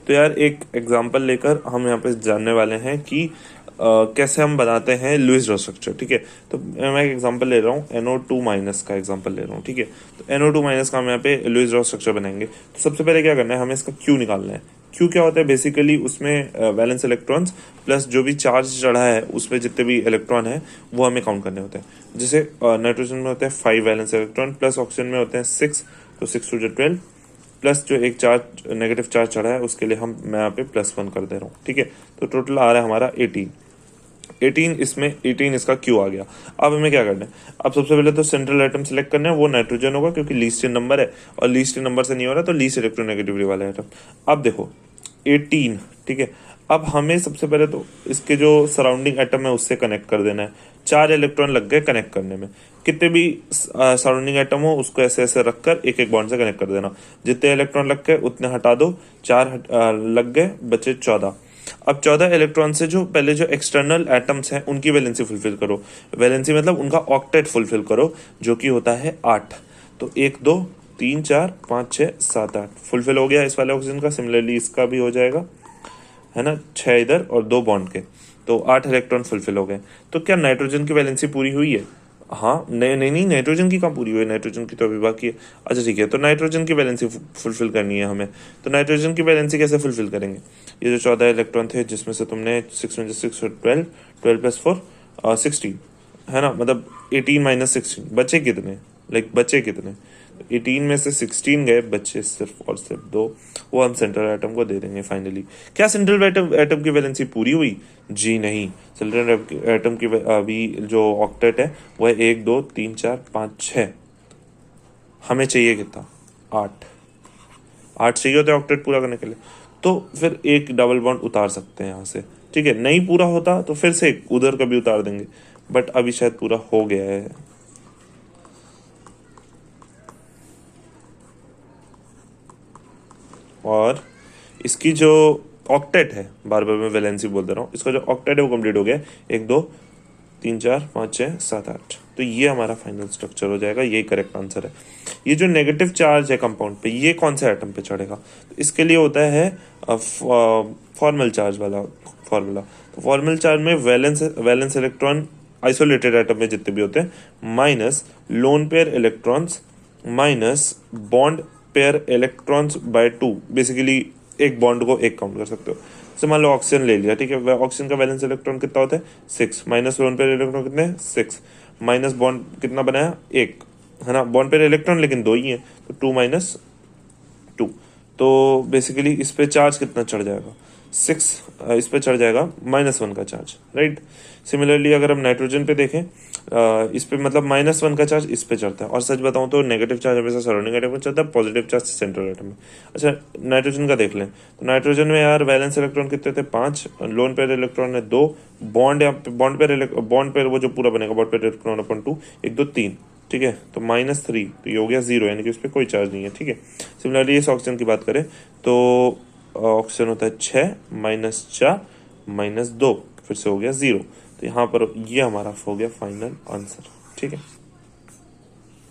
तो यार एक एग्जांपल लेकर हम यहाँ पे जानने वाले हैं कि कैसे हम बनाते हैं लुईस रॉ स्ट्रक्चर। ठीक है, तो मैं एक एग्जांपल ले रहा हूँ, NO2 माइनस का एग्जांपल ले रहा हूँ। ठीक है, तो NO2 माइनस का हम यहाँ पे लुईस रॉ स्ट्रक्चर बनाएंगे। तो सबसे पहले क्या करना है, हमें इसका क्यू निकालना है। क्यू क्या होता है, बेसिकली उसमें वैलेंस इलेक्ट्रॉन्स प्लस जो भी चार्ज चढ़ा है उसमें जितने भी इलेक्ट्रॉन है वो हमें काउंट करने होते हैं। जैसे नाइट्रोजन में होते हैं 5 वैलेंस इलेक्ट्रॉन प्लस ऑक्सीजन में होते हैं 6, तो 6 टू 12 प्लस जो एक चार्ज नेगेटिव चार्ज चढ़ा है उसके लिए मैं यहाँ पे +1 कर दे रहा हूँ। ठीक है, तो टोटल आ रहा है हमारा 18 इसमें 18 इसका क्यू आ गया। अब हमें क्या करना है, अब सबसे पहले तो सेंट्रल एटम सेलेक्ट करना है, वो नाइट्रोजन होगा क्योंकि लीस्ट इन नंबर है और लीस्ट इन नंबर से नहीं हो रहा तो लीस्ट इलेक्ट्रोनेगेटिविटी वाला एटम। अब देखो 18, ठीक है, अब हमें सबसे पहले तो इसके जो सराउंडिंग एटम है उससे कनेक्ट कर देना है। 4 इलेक्ट्रॉन लग गए कनेक्ट करने में, कितने भी सराउंडिंग एटम हो उसको ऐसे ऐसे रखकर एक एक बॉन्ड से कनेक्ट कर देना। जितने इलेक्ट्रॉन लग गए उतने हटा दो, 4 लग गए, बचे 14। अब 14 इलेक्ट्रॉन से जो पहले जो एक्सटर्नल एटम्स हैं उनकी वैलेंसी फुलफिल करो। वैलेंसी मतलब उनका ऑक्टेट फुलफिल करो जो कि होता है 8। तो 1 2 3 4 5 6 7 8 फुलफिल हो गया इस वाले ऑक्सीजन का। सिमिलरली इसका भी हो जाएगा, है ना, 6 इधर और 2 बॉन्ड के, तो 8 इलेक्ट्रॉन फुलफिल हो गए। तो क्या नाइट्रोजन की वैलेंसी पूरी हुई है? हाँ, नहीं नहीं नहीं, नाइट्रोजन की कहाँ पूरी हुई है, नाइट्रोजन की तो अभी बाकी है। अच्छा ठीक है, तो नाइट्रोजन की वैलेंसी फुलफिल करनी है हमें। तो नाइट्रोजन की वैलेंसी कैसे फुलफिल करेंगे? ये जो 14 इलेक्ट्रॉन थे जिसमें से तुमने 6 में 6 और 12 प्लस 4 16, है ना, मतलब 18 माइनस 16 बचे कितने, बचे कितने? 18 में से 16 गए, बच्चे सिर्फ और सिर्फ 2, वो हम सेंट्रल एटम को दे देंगे फाइनली। क्या सेंट्रल एटम की वैलेंसी पूरी हुई? जी नहीं, सेंट्रल एटम की अभी जो ऑक्टेट है वो है 1 2 3 4 5 6। हमें चाहिए कितना? 8 चाहिए होता है ऑक्टेट पूरा करने के लिए। तो फिर एक डबल बॉन्ड उतार सकते हैं यहाँ से। ठीक है, नहीं पूरा होता तो फिर से उधर का भी उतार देंगे, बट अभी शायद पूरा हो गया है। और इसकी जो ऑक्टेट है, बार बार मैं वैलेंसी बोल दे रहा हूँ, इसका जो ऑक्टेट है वो कंप्लीट हो गया। 1 2 3 4 5 6 7 8, तो ये हमारा फाइनल स्ट्रक्चर हो जाएगा, यही करेक्ट आंसर है। ये जो नेगेटिव चार्ज है कंपाउंड पे, ये कौन सा एटम पे चढ़ेगा? तो इसके लिए होता है फॉर्मल चार्ज वाला फॉर्मूला। तो फॉर्मल चार्ज में वैलेंस इलेक्ट्रॉन आइसोलेटेड एटम में जितने भी होते हैं minus lone pair electrons minus bond pair electrons bye 2, basically एक बॉन्ड को एक काउंट कर सकते हो। जैसे मान लो ऑक्सीजन ले लिया, ठीक है, ऑक्सीजन का वैलेंस इलेक्ट्रॉन कितना होता है? 6 माइनस लोन पेयर इलेक्ट्रॉन कितने? 6 माइनस बॉन्ड कितना बनाया? 1, है ना, बॉन्ड पेयर इलेक्ट्रॉन लेकिन 2 ही है, तो 2 माइनस 2। तो बेसिकली इस पे चार्ज कितना चढ़ जाएगा? 6, इस पे चढ़ जाएगा -1 का चार्ज, राइट। सिमिलरली अगर हम नाइट्रोजन पे देखें, इस पे मतलब -1 का चार्ज इस पे चढ़ता है। और सच बताऊं तो नेगेटिव चार्ज हमेशा सराउंडिंग एटम में चढ़ता है, पॉजिटिव चार्ज सेंट्रल एटम में। अच्छा, नाइट्रोजन का देख लें, तो नाइट्रोजन में यार वैलेंस इलेक्ट्रॉन कितने थे? 5, लोन पेयर इलेक्ट्रॉन है 2, बॉन्ड पेयर वो जो पूरा बनेगा बॉन्ड पेयर इलेक्ट्रॉन अपन 2, 1 2 3, ठीक है, तो -3, तो ये हो गया 0, यानी कि उस पर कोई चार्ज नहीं है। ठीक है, सिमिलरली इस ऑक्सीजन की बात करें तो ऑक्सीजन होता है 6 -4 -2, फिर से हो गया 0। तो यहाँ पर ये हमारा हो गया फाइनल आंसर। ठीक है।